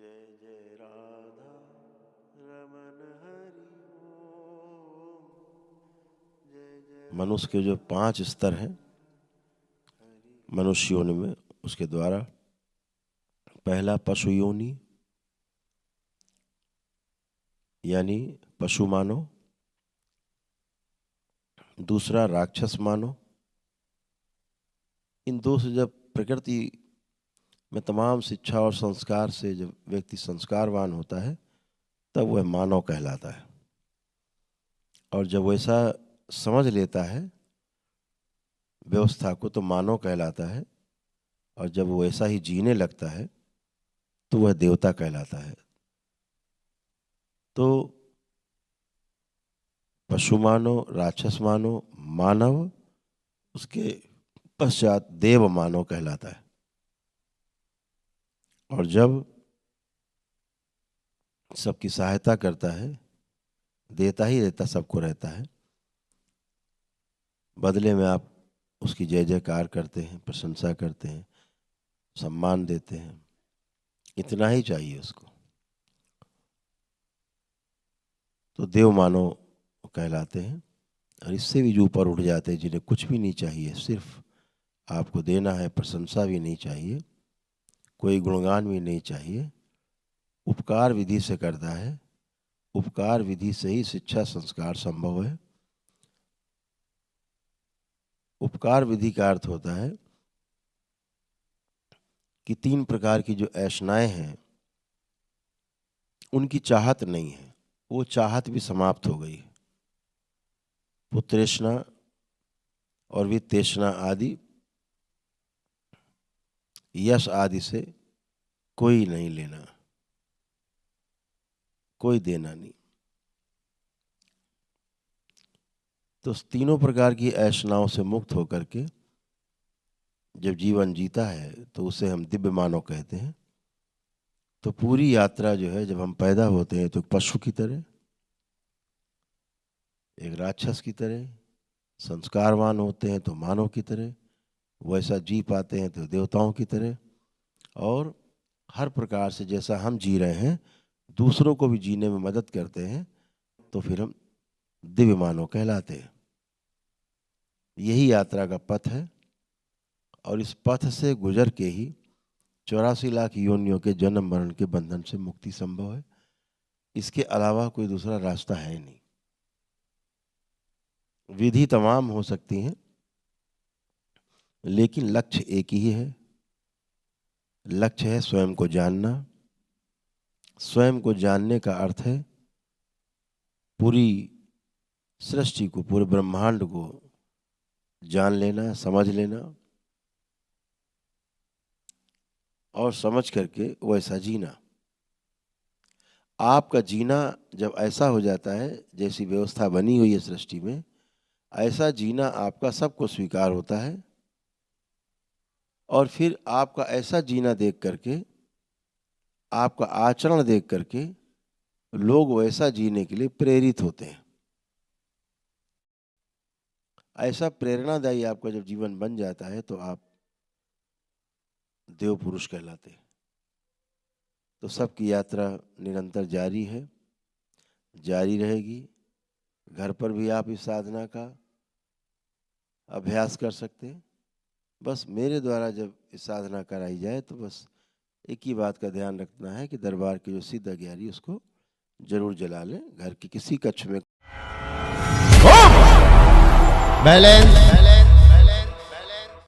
जय जय राधा रमन हरि ओम। जय जय मनुष्य के जो 5 स्तर हैं मनुष्य योनि में, उसके द्वारा पहला पशु योनि यानी पशु मानो, दूसरा राक्षस मानो। इन दो से जब प्रकृति में तमाम शिक्षा और संस्कार से जब व्यक्ति संस्कारवान होता है तब वह मानव कहलाता है। और जब वैसा समझ लेता है व्यवस्था को तो मानव कहलाता है। और जब वो वैसा ही जीने लगता है तो वह देवता कहलाता है। तो पशु मानो, राक्षस मानो, मानव, उसके पश्चात देव मानव कहलाता है। और जब सबकी सहायता करता है, देता ही देता सबको रहता है, बदले में आप उसकी जय जयकार करते हैं, प्रशंसा करते हैं, सम्मान देते हैं, इतना ही चाहिए उसको, तो देव मानव कहलाते हैं। और इससे भी जो ऊपर उठ जाते हैं, जिन्हें कुछ भी नहीं चाहिए, सिर्फ आपको देना है, प्रशंसा भी नहीं चाहिए, कोई गुणगान भी नहीं चाहिए, उपकार विधि से करता है। उपकार विधि से ही शिक्षा संस्कार संभव है। उपकार विधि का अर्थ होता है कि 3 प्रकार की जो ऐशनाएं हैं उनकी चाहत नहीं है, वो चाहत भी समाप्त हो गई। पुत्रेष्णा और वित्तेष्णा आदि, यश आदि से कोई नहीं लेना, कोई देना नहीं। तो तीनों प्रकार की ऐशनाओं से मुक्त होकर के जब जीवन जीता है तो उसे हम दिव्य मानव कहते हैं। तो पूरी यात्रा जो है, जब हम पैदा होते हैं तो पशु की तरह, एक राक्षस की तरह, संस्कारवान होते हैं तो मानव की तरह, वैसा जी पाते हैं तो देवताओं की तरह। और हर प्रकार से जैसा हम जी रहे हैं दूसरों को भी जीने में मदद करते हैं, तो फिर हम दिव्य मानव कहलाते हैं। यही यात्रा का पथ है। और इस पथ से गुजर के ही 84 लाख योनियों के जन्म मरण के बंधन से मुक्ति संभव है। इसके अलावा कोई दूसरा रास्ता है नहीं। विधि तमाम हो सकती हैं, लेकिन लक्ष्य एक ही है। लक्ष्य है स्वयं को जानना। स्वयं को जानने का अर्थ है पूरी सृष्टि को, पूरे ब्रह्मांड को जान लेना, समझ लेना, और समझ करके वैसा जीना। आपका जीना जब ऐसा हो जाता है, जैसी व्यवस्था बनी हुई है सृष्टि में, ऐसा जीना आपका सबको स्वीकार होता है। और फिर आपका ऐसा जीना देख करके, आपका आचरण देख करके लोग वैसा जीने के लिए प्रेरित होते हैं। ऐसा प्रेरणादायी आपका जब जीवन बन जाता है तो आप देव पुरुष कहलाते हैं। तो सबकी यात्रा निरंतर जारी है, जारी रहेगी। घर पर भी आप इस साधना का अभ्यास कर सकते हैं। बस मेरे द्वारा जब इस साधना कराई जाए तो बस एक ही बात का ध्यान रखना है कि दरबार के जो सिद्ध अज्ञारी उसको जरूर जला लें। घर के किसी कक्ष में बैलेंस